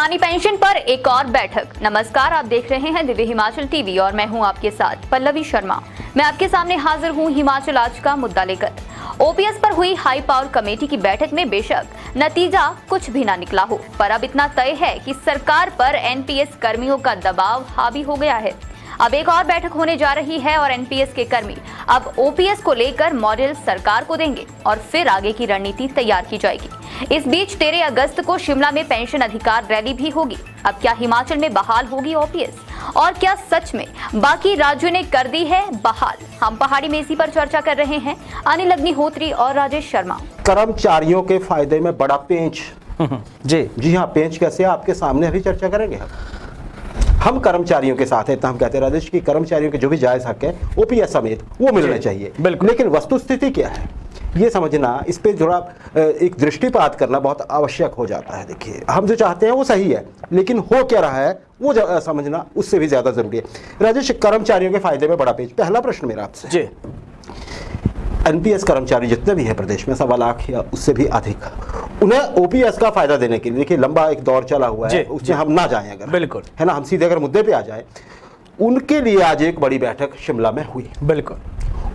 पुरानी पेंशन पर एक और बैठक। नमस्कार, आप देख रहे हैं दिव्य हिमाचल टीवी और मैं हूं आपके साथ पल्लवी शर्मा। मैं आपके सामने हाजिर हूं हिमाचल आज का मुद्दा लेकर। ओपीएस पर हुई हाई पावर कमेटी की बैठक में बेशक नतीजा कुछ भी ना निकला हो, पर अब इतना तय है कि सरकार पर एनपीएस कर्मियों का दबाव हावी हो गया है। अब एक और बैठक होने जा रही है और एनपीएस के कर्मी अब ओपीएस को लेकर मॉडल सरकार को देंगे और फिर आगे की रणनीति तैयार की जाएगी। इस बीच 13 अगस्त को शिमला में पेंशन अधिकार रैली भी होगी। अब क्या हिमाचल में बहाल होगी ओपीएस और क्या सच में बाकी राज्यों ने कर दी है बहाल? हम पहाड़ी में इसी पर चर्चा कर रहे हैं अनिल अग्निहोत्री और राजेश शर्मा। कर्मचारियों के फायदे में बड़ा पेंच। जी हाँ, पेंच कैसे आपके सामने अभी चर्चा करेंगे। हम कर्मचारियों के साथ हैं, तो हम कहते हैं राजेश की कर्मचारियों के जो भी जायज हक है ओपीएस समेत वो मिलने चाहिए। लेकिन वस्तुस्थिति क्या है ये समझना, इस पे थोड़ा एक दृष्टिपात करना बहुत आवश्यक हो जाता है। देखिए, हम जो चाहते हैं वो सही है, लेकिन हो क्या रहा है वो समझना उससे भी ज्यादा जरूरी है। राजेश, कर्मचारियों के फायदे में बड़ा पेच। पहला प्रश्न मेरा आपसे जी, एनपीएस कर्मचारी जितने भी हैं प्रदेश में 1.25 लाख या उससे भी अधिक, उन्हें ओपीएस का फायदा देने के लिए, देखिए लंबा एक दौर चला हुआ है, उसमें हम ना जाएं अगर, बिल्कुल है ना, हम सीधे अगर मुद्दे पे आ जाएं, उनके लिए आज एक बड़ी बैठक शिमला में हुई। बिल्कुल,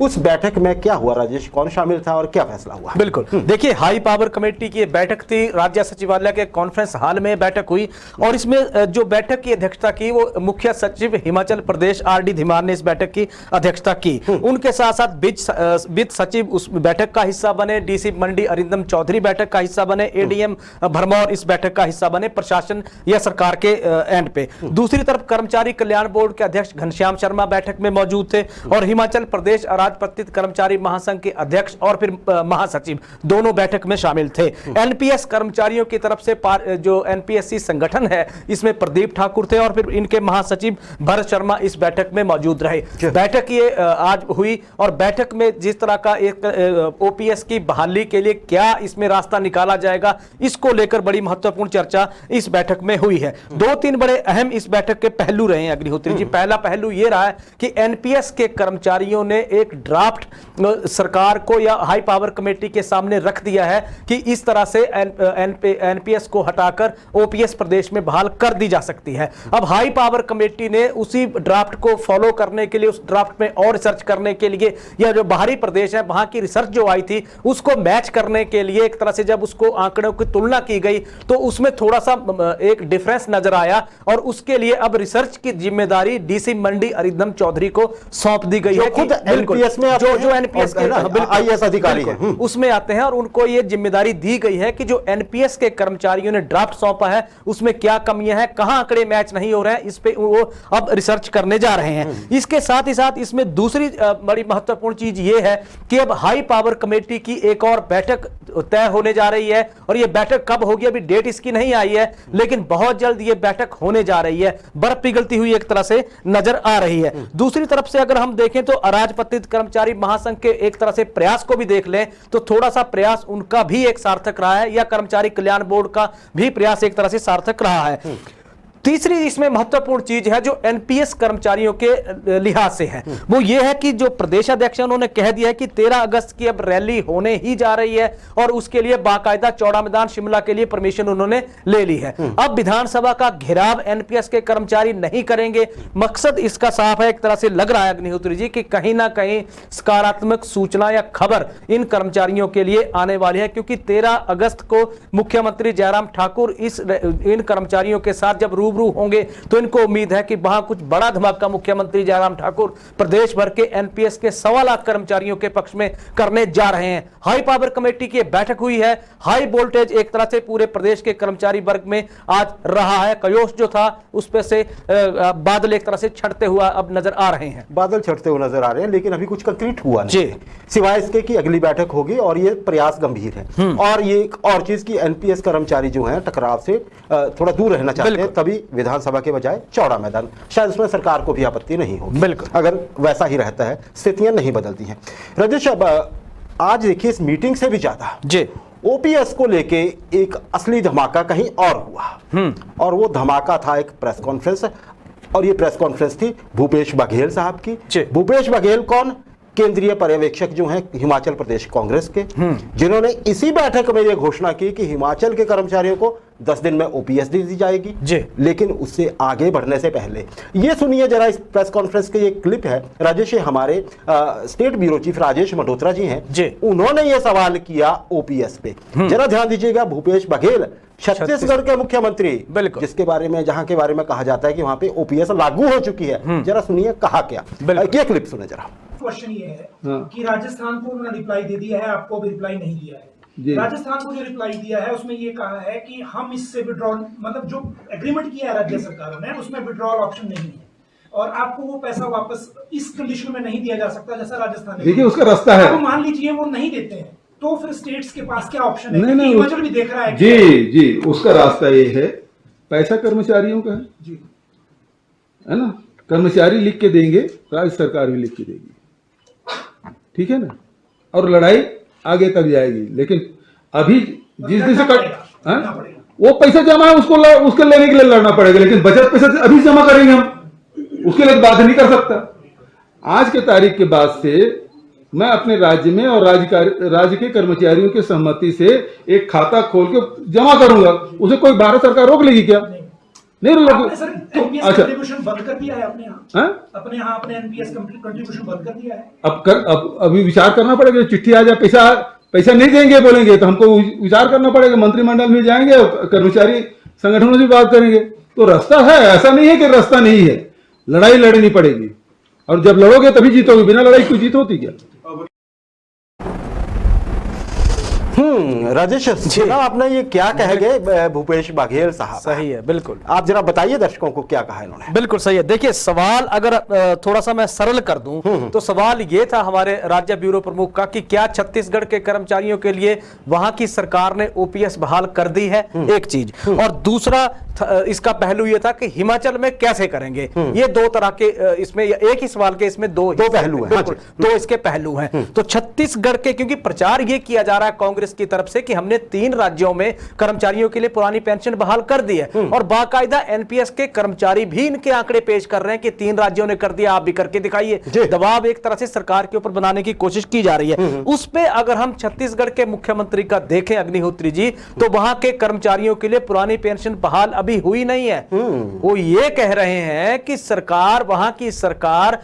उस बैठक में क्या हुआ राजेश, कौन शामिल था और क्या फैसला हुआ? बिल्कुल, देखिए हाई पावर कमेटी की बैठक थी, राज्य सचिवालय के कॉन्फ्रेंस हॉल में बैठक हुई और इसमें जो बैठक की अध्यक्षता की वो मुख्य सचिव हिमाचल प्रदेश आरडी धीमान ने इस बैठक की अध्यक्षता की। उनके साथ साथ वित्त सचिव उस बैठक का हिस्सा बने, डीसी मंडी अरिंदम चौधरी बैठक का हिस्सा बने, एडीएम भरमौर इस बैठक का हिस्सा बने, प्रशासन या सरकार के एंड पे। दूसरी तरफ कर्मचारी कल्याण बोर्ड के अध्यक्ष घनश्याम शर्मा बैठक में मौजूद थे और हिमाचल प्रदेश राजपत्रित कर्मचारी महासंघ के अध्यक्ष और फिर महासचिव दोनों बैठक में शामिल थे। एनपीएस कर्मचारियों की तरफ से जो एनपीएससी संगठन है इसमें प्रदीप ठाकुर थे और फिर इनके महासचिव भरत शर्मा इस बैठक में मौजूद रहे। बैठक ये आज हुई और बैठक में जिस तरह का एक ओपीएस की बहाली के लिए क्या इसमें रास्ता निकाला जाएगा, इसको लेकर बड़ी महत्वपूर्ण चर्चा इस बैठक में हुई है। 2-3 बड़े अहम इस बैठक के पहलू रहे हैं अग्निहोत्री जी। पहला पहलू यह रहा है कि एनपीएस के कर्मचारियों ने एक ड्राफ्ट सरकार को या हाई पावर कमेटी के सामने रख दिया है कि इस तरह से एनपीएस को हटाकर ओपीएस प्रदेश में बहाल कर दी जा सकती है। अब हाई पावर कमेटी ने उसी ड्राफ्ट को फॉलो करने के लिए, उस ड्राफ्ट में और रिसर्च करने के लिए, या जो बाहरी प्रदेश है वहां की रिसर्च जो आई थी उसको मैच करने के लिए एक तरह से जब उसको आंकड़ों की तुलना की गई तो उसमें थोड़ा सा एक डिफरेंस नजर आया और उसके लिए अब रिसर्च की जिम्मेदारी डीसी मंडी अरिंदम चौधरी को सौंप दी गई है। खुद एनपीएस में जो एनपीएस के आईएएस अधिकारी हैं उसमें आते हैं और उनको यह जिम्मेदारी दी गई है कि जो एनपीएस के कर्मचारियों ने ड्राफ्ट सौंपा है उसमें क्या कमियां हैं, कहां आंकड़े मैच नहीं हो रहे हैं, इस पे वो अब रिसर्च करने जा रहे हैं। इसके साथ ही साथ इसमें दूसरी बड़ी महत्वपूर्ण चीज ये है कि अब हाई पावर कमेटी की एक और बैठक तय होने जा रही है और यह बैठक कब होगी अभी डेट इसकी नहीं आई है, लेकिन बहुत जल्द यह बैठक होने जा रही है। बर्फ पिघलती हुई एक तरह से नजर आ रही है। दूसरी तरफ से अगर हम देखें तो अराजपत्रित कर्मचारी महासंघ के एक तरह से प्रयास को भी देख लें तो थोड़ा सा प्रयास उनका भी एक सार्थक रहा है, या कर्मचारी कल्याण बोर्ड का भी प्रयास एक तरह से सार्थक रहा है। तीसरी इसमें महत्वपूर्ण चीज है जो एनपीएस कर्मचारियों के लिहाज से है वो ये है कि जो प्रदेश अध्यक्ष उन्होंने कह दिया है कि 13 अगस्त की अब रैली होने ही जा रही है और उसके लिए बाकायदा चौड़ा मैदान शिमला के लिए परमिशन उन्होंने ले ली है। अब विधानसभा का घेराव एनपीएस के कर्मचारी नहीं करेंगे। मकसद इसका साफ है, एक तरह से लग रहा है अग्निहोत्री जी कि कहीं ना कहीं सकारात्मक सूचना या खबर इन कर्मचारियों के लिए आने वाली है, क्योंकि 13 अगस्त को मुख्यमंत्री जयराम ठाकुर इन कर्मचारियों के साथ जब रूबरू होंगे तो इनको उम्मीद है कि वहां कुछ बड़ा धमाका मुख्यमंत्री जयराम ठाकुर प्रदेश भर के एनपीएस के 1.25 लाख कर्मचारियों के पक्ष में करने जा रहे हैं। हाई पावर कमेटी की बैठक हुई है, हाई वोल्टेज एक तरह से पूरे प्रदेश के कर्मचारी वर्ग में आज रहा है। कयोश जो था उस पे से बादल एक तरह से छटते हुआ अब नजर आ रहे हैं, बादल छटते हुए नजर आ रहे हैं, लेकिन अभी कुछ कंक्रीट हुआ नहीं, सिवाय इसके कि अगली बैठक होगी और ये प्रयास गंभीर है। और ये एक और चीज की एनपीएस कर्मचारी जो है टकराव से थोड़ा दूर रहना चाहते हैं, तभी विधानसभा के बजाय चौड़ा मैदान, शायद उसमें सरकार को भी आपत्ति नहीं होगी। बिल्कुल, अगर वैसा ही रहता है, स्थितियां नहीं बदलती हैं। राजेश, अब आज देखिए इस मीटिंग से भी ज्यादा जी ओपीएस को लेके एक असली धमाका कहीं और हुआ और वो धमाका था एक प्रेस कॉन्फ्रेंस, और ये प्रेस कॉन्फ्रेंस थी भूपेश बघेल साहब की। भूपेश बघेल कौन? केंद्रीय पर्यवेक्षक जो हैं हिमाचल प्रदेश कांग्रेस के, जिन्होंने इसी बैठक में यह घोषणा की कि हिमाचल के कर्मचारियों को 10 दिन में ओपीएस दी जाएगी जी। लेकिन उससे आगे बढ़ने से पहले ये सुनिए जरा, इस प्रेस कॉन्फ्रेंस के ये क्लिप है। राजेश, ये हमारे state bureau chief Rajesh Malhotra ji हैं जी। उन्होंने ये सवाल किया ओपीएस पे। जरा ध्यान दीजिएगा, भूपेश बघेल छत्तीसगढ़ के मुख्यमंत्री, जिसके बारे में, जहां के बारे में कहा जाता है कि वहां पे ओपीएस लागू हो चुकी है, जरा सुनिए कहा क्या। ये क्लिप सुने जरा। क्वेश्चन ये है कि राजस्थान को उन्होंने रिप्लाई दे दिया है, आपको भी रिप्लाई नहीं दिया है। राजस्थान को जो रिप्लाई दिया है उसमें ये कहा है कि हम इससे विड्रॉल, मतलब जो एग्रीमेंट किया है राज्य सरकारों ने उसमें विड्रॉल ऑप्शन नहीं है और आपको वो पैसा वापस इस कंडीशन में नहीं दिया जा सकता जैसा राजस्थान ने। देखिए उसका रास्ता है, तो मान लीजिए वो नहीं देते हैं तो फिर स्टेट्स के पास क्या ऑप्शन है? नहीं, हिमाचल भी देख रहा है। जी, उसका रास्ता ये है, पैसा कर्मचारियों का है जी, है ना, कर्मचारी लिख के देंगे, राज्य सरकार भी लिख के देगी, ठीक है ना, और लड़ाई आगे तक जाएगी। लेकिन अभी जिस दिन से वो पैसा जमा है उसके लेने के लिए लड़ना पड़ेगा, लेकिन बचत पैसा अभी जमा करेंगे हम, उसके लिए बात नहीं कर सकता। आज के तारीख के बाद से मैं अपने राज्य में और राज्य के कर्मचारियों की सहमति से एक खाता खोल के जमा करूंगा, उसे कोई भारत सरकार रोक लेगी क्या? नहीं रोक। अच्छा, कंट्रीब्यूशन बंद कर दिया है अपने यहाँ, अपने एनपीएस कंट्रीब्यूशन बंद कर दिया है। अब अभी विचार करना पड़ेगा, चिट्ठी आ जाए, पैसा नहीं देंगे बोलेंगे तो हमको विचार करना पड़ेगा, मंत्रिमंडल में जाएंगे और कर्मचारी संगठनों से बात करेंगे। तो रास्ता है, ऐसा नहीं है कि रास्ता नहीं है, लड़ाई लड़नी पड़ेगी और जब लड़ोगे तभी जीतोगे, बिना लड़ाई कोई जीत होती क्या? राजेश, सुना आपने ये क्या कह गए भूपेश बघेल साहब? सही है, बिल्कुल। आप जरा बताइए दर्शकों को क्या कहा इन्होंने। बिल्कुल सही है। देखिए सवाल अगर थोड़ा सा मैं सरल कर दूं तो सवाल ये था हमारे राज्य ब्यूरो प्रमुख का कि क्या छत्तीसगढ़ के कर्मचारियों के लिए वहां की सरकार ने ओपीएस बहाल कर दी है, एक चीज, और दूसरा इसका पहलू ये था कि हिमाचल में कैसे करेंगे। ये दो तरह के, इसमें एक ही सवाल के इसमें दो पहलू हैं, दो इसके पहलू हैं। तो छत्तीसगढ़ के, क्योंकि प्रचार ये किया जा रहा है कांग्रेस की तरफ से कि हमने 3 राज्यों में कर्मचारियों के लिए पुरानी पेंशन बहाल कर दी है और बाकायदा एनपीएस के कर्मचारी भी इनके आंकड़े पेश कर रहे हैं कि 3 राज्यों ने कर दिया, आप भी करके दिखाइए। दबाव एक तरह से सरकार के ऊपर बनाने की कोशिश की जा रही है। उस पे अगर हम छत्तीसगढ़ के मुख्यमंत्री का देखें अग्निहोत्री जी, तो वहां के कर्मचारियों के लिए पुरानी पेंशन बहाल अभी हुई नहीं है। वो ये कह रहे हैं कि सरकार, वहां की सरकार,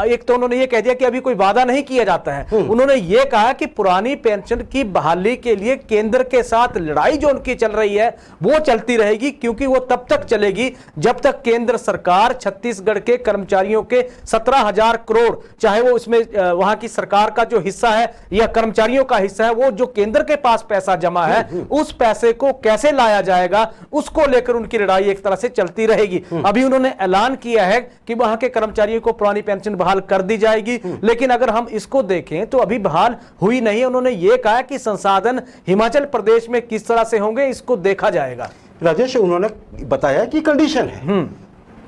एक तो उन्होंने ये कह दिया कि अभी कोई वादा नहीं किया जाता है, उन्होंने ये कहा कि पुरानी पेंशन की बहाली के लिए केंद्र के साथ लड़ाई जो उनकी चल रही है वो चलती रहेगी, क्योंकि वो तब तक चलेगी जब तक केंद्र सरकार छत्तीसगढ़ के कर्मचारियों के 17,000 करोड़, चाहे वो इसमें वहां की सरकार का जो हिस्सा है या कर्मचारियों का हिस्सा है, वो जो केंद्र के पास पैसा जमा है उस पैसे को कैसे लाया जाएगा उसको लेकर उनकी लड़ाई एक तरह से चलती रहेगी। अभी उन्होंने ऐलान किया है कि वहां के कर्मचारियों को पुरानी पेंशन बहाल कर दी जाएगी, लेकिन अगर हम इसको देखें तो अभी बहाल हुई नहीं। उन्होंने यह कहा कि संसाधन हिमाचल प्रदेश में किस तरह से होंगे इसको देखा जाएगा। राजेश, उन्होंने बताया कि कंडीशन है,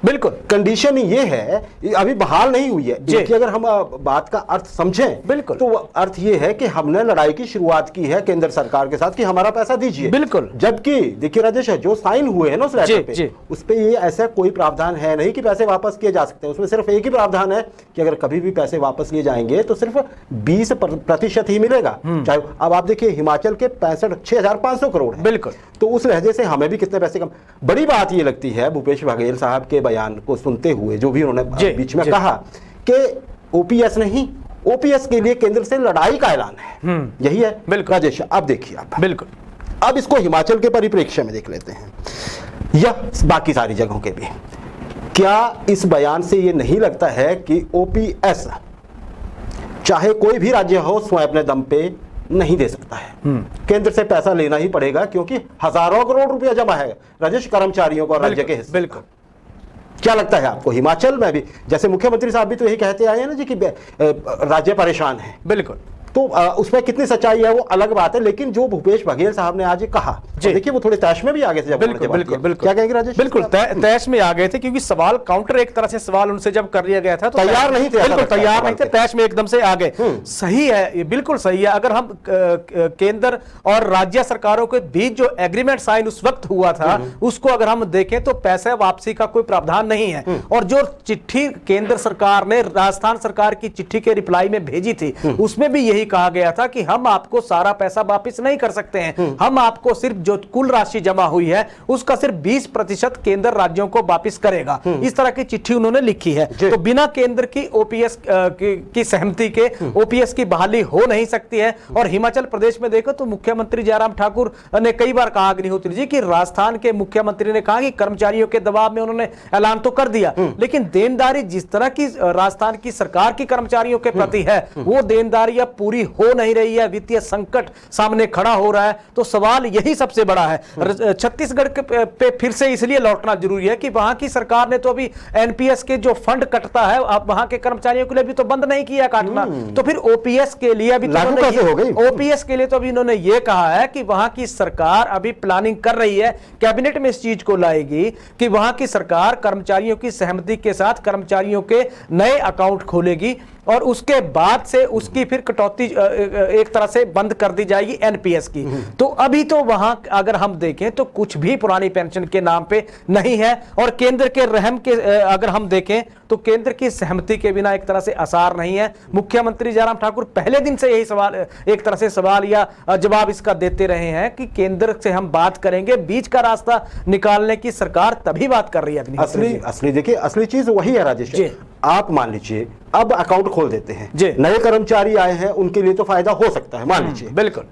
बिल्कुल कंडीशन ये है, अभी बहाल नहीं हुई है। देखिए, अगर हम बात का अर्थ समझें बिल्कुल, तो अर्थ ये है कि हमने लड़ाई की शुरुआत की है केंद्र सरकार के साथ कि हमारा पैसा दीजिए। बिल्कुल। जबकि देखिए राजेश, जो साइन हुए हैं ना उस लेटर पे, उस पे ये ऐसा कोई प्रावधान है नहीं कि पैसे वापस किए जा सकते हैं। उसमें सिर्फ एक ही प्रावधान है कि अगर कभी भी पैसे वापस लिए जाएंगे तो सिर्फ 20% ही मिलेगा। चाहे अब आप देखिए हिमाचल के 6,500 करोड़ है, बिल्कुल, तो उस लहजे से हमें भी कितने पैसे कम। बड़ी बात ये लगती है भूपेश बघेल साहब के बयान को सुनते हुए, जो भी उन्होंने बीच में कहा कि ओपीएस नहीं, ओपीएस के लिए केंद्र से लड़ाई का ऐलान है, यही है। बिल्कुल राजेश, अब देखिए आप, बिल्कुल, अब इसको हिमाचल के परिप्रेक्ष्य में देख लेते हैं या बाकी सारी जगहों के भी। क्या इस बयान से ये नहीं लगता है कि ओपीएस चाहे कोई भी राज्य हो स्वयं अपने दम पे नहीं दे सकता है, केंद्र से पैसा लेना ही पड़ेगा, क्योंकि हजारों करोड़ रुपया जमा है राजेश कर्मचारियों को राज्य के हिस्से। बिल्कुल, क्या लगता है आपको हिमाचल में भी, जैसे मुख्यमंत्री साहब भी तो यही कहते आए हैं ना जी कि राज्य परेशान है। बिल्कुल, तो उसमें कितनी सच्चाई है वो अलग बात है, लेकिन जो भूपेश बघेल साहब ने आज ये कहा, देखिए वो थोड़े तैश में भी आ गए थे जब बिल्कुल उन्होंने बिल्कुल जवाब दिया। बिल्कुल क्या कहेंगे राजेश? बिल्कुल तैश में आ गए थे, क्योंकि सवाल काउंटर एक तरह से सवाल उनसे जब कर लिया गया था तो तैयार नहीं थे, बिल्कुल ऐसा तैयार लगता है नहीं थे, तैश में एकदम से आ गए। सही है, ये बिल्कुल सही है। अगर हम केंद्र और राज्य सरकारों के बीच जो एग्रीमेंट साइन उस वक्त हुआ था उसको अगर हम देखें तो पैसे वापसी का कोई प्रावधान नहीं है, और जो चिट्ठी केंद्र सरकार ने राजस्थान सरकार की चिट्ठी के रिप्लाई में भेजी थी उसमें भी यही कहा गया था कि हम आपको सारा पैसा वापस नहीं कर सकते हैं, हम आपको सिर्फ जो कुल राशि जमा हुई है उसका सिर्फ 20% केंद्र राज्यों को वापस करेगा। इस तरह की चिट्ठी उन्होंने लिखी है। तो बिना केंद्र की ओपीएस की सहमति के ओपीएस की बहाली हो नहीं सकती है। और हिमाचल प्रदेश में देखो तो मुख्यमंत्री जयराम ठाकुर ने कई बार कहा अग्निहोत्री जी कि राजस्थान के मुख्यमंत्री ने कहा कि कर्मचारियों के दबाव में उन्होंने ऐलान तो कर दिया, लेकिन देनदारी जिस तरह की राजस्थान की सरकार की कर्मचारियों के प्रति है वो देनदारी अब पूरी हो नहीं रही है, वित्तीय संकट सामने खड़ा हो रहा है। तो सवाल यही सबसे बड़ा है। छत्तीसगढ़ पे फिर से इसलिए लौटना जरूरी है कि वहां की सरकार ने तो अभी एनपीएस के जो फंड कटता है अब वहां के कर्मचारियों के लिए भी तो बंद नहीं किया काटना, तो फिर ओपीएस के लिए अभी लागू कैसे हो गई? ओपीएस के लिए तो अभी इन्होंने ये कहा है कि वहां की सरकार अभी प्लानिंग कर रही है, कैबिनेट में इस चीज को लाएगी कि वहां की सरकार कर्मचारियों की सहमति के साथ कर्मचारियों के नए अकाउंट खोलेगी और उसके बाद से उसकी फिर कटौती एक तरह से बंद कर दी जाएगी एनपीएस की। तो अभी तो वहां अगर हम देखें तो कुछ भी पुरानी पेंशन के नाम पे नहीं है, और केंद्र के रहम के अगर हम देखें तो केंद्र की सहमति के बिना एक तरह से आसार नहीं है। मुख्यमंत्री जयराम ठाकुर पहले दिन से यही सवाल एक तरह से सवाल या जवाब इसका देते रहे हैं कि केंद्र से हम बात करेंगे, बीच का रास्ता निकालने की सरकार तभी बात कर रही है। असली देखिए असली चीज वही है राजेश। आप मान लीजिए अब अकाउंट खोल देते हैं, नए कर्मचारी आए हैं उनके लिए तो फायदा हो सकता है, मान लीजिए बिल्कुल,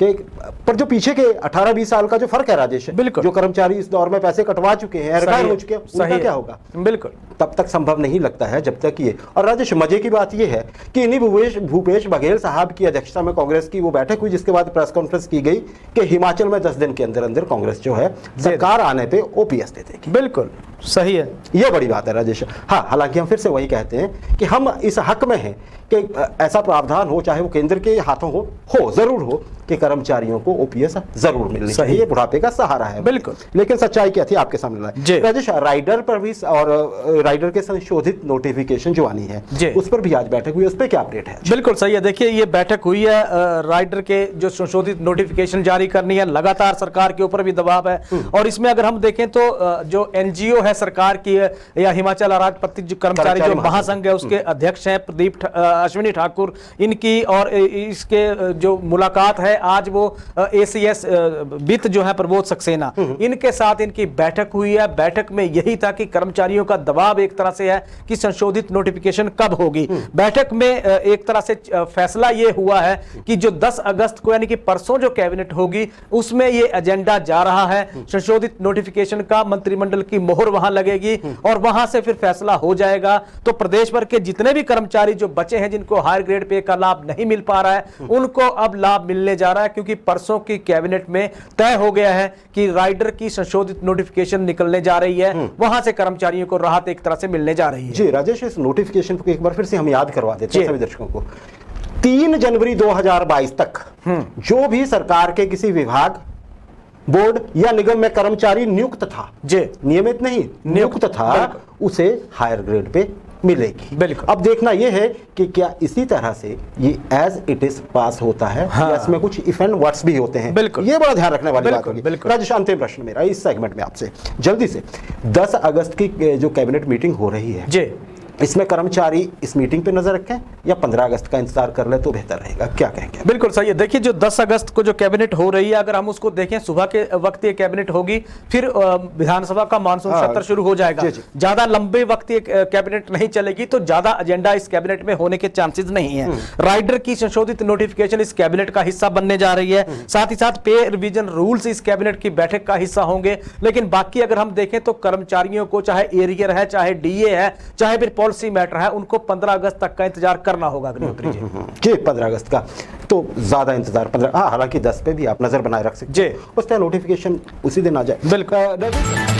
पर जो पीछे के 18-20 साल का जो फर्क है राजेश, बिल्कुल, जो कर्मचारी इस दौर में पैसे कटवा चुके हैं, रिटायर हो चुके हैं, उनका क्या होगा? बिल्कुल तब तक संभव नहीं लगता है जब तक ये। और राजेश मजे की बात ये है कि इन्हीं भूपेश बघेल साहब की अध्यक्षता में कांग्रेस की वो बैठक हुई जिसके बाद प्रेस कॉन्फ्रेंस की गई कि हिमाचल में 10 दिन के अंदर अंदर कांग्रेस जो है सरकार आने पे ओपीएस दे देगी। बिल्कुल सही है, यह बड़ी बात है राजेश। हाँ, हालांकि हम फिर से वही कहते हैं कि हम इस हक में हैं कि ऐसा प्रावधान हो, चाहे वो केंद्र के हाथों हो जरूर हो, कि कर्मचारियों को ओपीएस जरूर मिलनी चाहिए, ये बुढ़ापे का सहारा है। बिल्कुल, लेकिन सच्चाई क्या थी आपके सामने लाई राजेश। राइडर पर भी और राइडर के संशोधित नोटिफिकेशन जो आनी है उस पर भी आज बैठक हुई, उस पर क्या अपडेट है? बिल्कुल सही है, देखिए ये बैठक हुई है, राइडर के जो संशोधित नोटिफिकेशन जारी करनी है, लगातार सरकार के ऊपर भी दबाव है। और इसमें अगर हम देखें तो जो एनजीओ है सरकार की या हिमाचल राज्य प्रतिनिधि कर्मचारी जो महासंघ है उसके अध्यक्ष हैं प्रदीप अश्विनी ठाकुर, इनकी और इसके जो मुलाकात है आज वो एसीएस वित्त जो है प्रबोध सक्सेना, इनके साथ इनकी बैठक हुई है। बैठक में यही था कि कर्मचारियों का दबाव एक तरह से है कि संशोधित नोटिफिकेशन कब होगी। बैठक में एक तरह से फैसला ये हुआ है कि जो 10 अगस्त को यानी कि परसों जो कैबिनेट होगी उसमें ये एजेंडा जा रहा है, संशोधित नोटिफिकेशन का मंत्रिमंडल की मोहर वहां लगेगी और वहां से फिर फैसला हो जाएगा। तो प्रदेश भर के जितने भी कर्मचारी जो बचे हैं जिनको हायर ग्रेड पे का लाभ नहीं मिल पा रहा है उनको अब लाभ मिलने जा रहा है, क्योंकि परसों की कैबिनेट में तय हो गया है कि राइडर की संशोधित नोटिफिकेशन निकलने जा रही है, वहां से कर्मचारियों को राहत एक तरह से मिलने जा रही है। जी राजेश, इस नोटिफिकेशन को एक बार फिर से हम याद करवा देते हैं सभी दर्शकों को। 3 जनवरी 2022 तक जो भी सरकार के किसी विभाग, बोर्ड या निगम में कर्मचारी नियुक्त था, नियमित नहीं नियुक्त था, उसे हायर ग्रेड पे मिलेगी। बिल्कुल। अब देखना यह है कि क्या इसी तरह से ये एज इट इज पास होता है, या इसमें कुछ इफ एंड वर्ड्स भी होते हैं। बिल्कुल, ये बड़ा ध्यान रखने वाली बात होगी। राजेश, अंतिम प्रश्न मेरा इस सेगमेंट में आपसे जल्दी से, 10 अगस्त की जो कैबिनेट मीटिंग हो रही है इसमें कर्मचारी इस मीटिंग पे नजर रखें या 15 अगस्त का इंतजार कर ले तो बेहतर रहेगा, क्या कहेंगे? बिल्कुल सही है, देखिए जो 10 अगस्त को जो कैबिनेट हो रही है अगर हम उसको देखें सुबह के वक्त ये कैबिनेट होगी, फिर विधानसभा का मानसून सत्र शुरू हो जाएगा। ज्यादा लंबे वक्त ये कैबिनेट नहीं चलेगी तो ज्यादा एजेंडा इस कैबिनेट में होने के चांसेस नहीं है। राइडर की संशोधित नोटिफिकेशन इस कैबिनेट का हिस्सा बनने जा रही है, साथ ही साथ पे रिवीजन रूल्स इस कैबिनेट की बैठक का हिस्सा होंगे। लेकिन बाकी अगर हम देखें तो कर्मचारियों को चाहे एरियर है, चाहे डीए है, चाहे फिर पॉलिसी मैटर है, उनको 15 अगस्त तक का इंतजार करना होगा। अग्निहोत्री जी 15 अगस्त का तो ज्यादा इंतजार 15, हालांकि 10 पे भी आप नजर बनाए रख सकते हैं, उस तरह नोटिफिकेशन उसी दिन आ जाए। बिल्कुल।